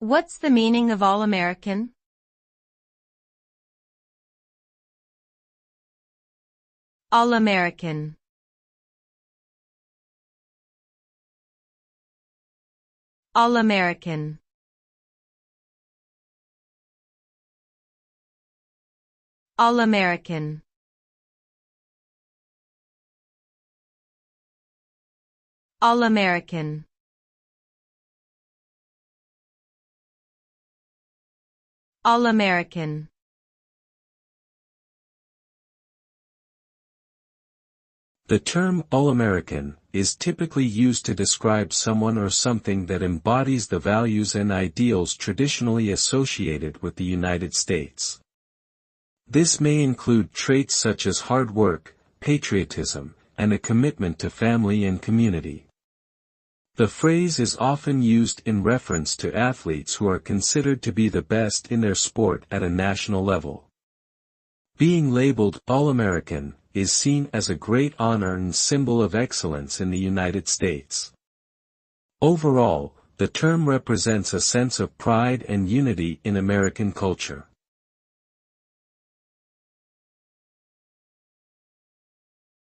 What's the meaning of All-American? All-American. All-American. All-American. All-American. All-American. The term All-American is typically used to describe someone or something that embodies the values and ideals traditionally associated with the United States. This may include traits such as hard work, patriotism, and a commitment to family and community. The phrase is often used in reference to athletes who are considered to be the best in their sport at a national level. Being labeled All-American is seen as a great honor and symbol of excellence in the United States. Overall, the term represents a sense of pride and unity in American culture.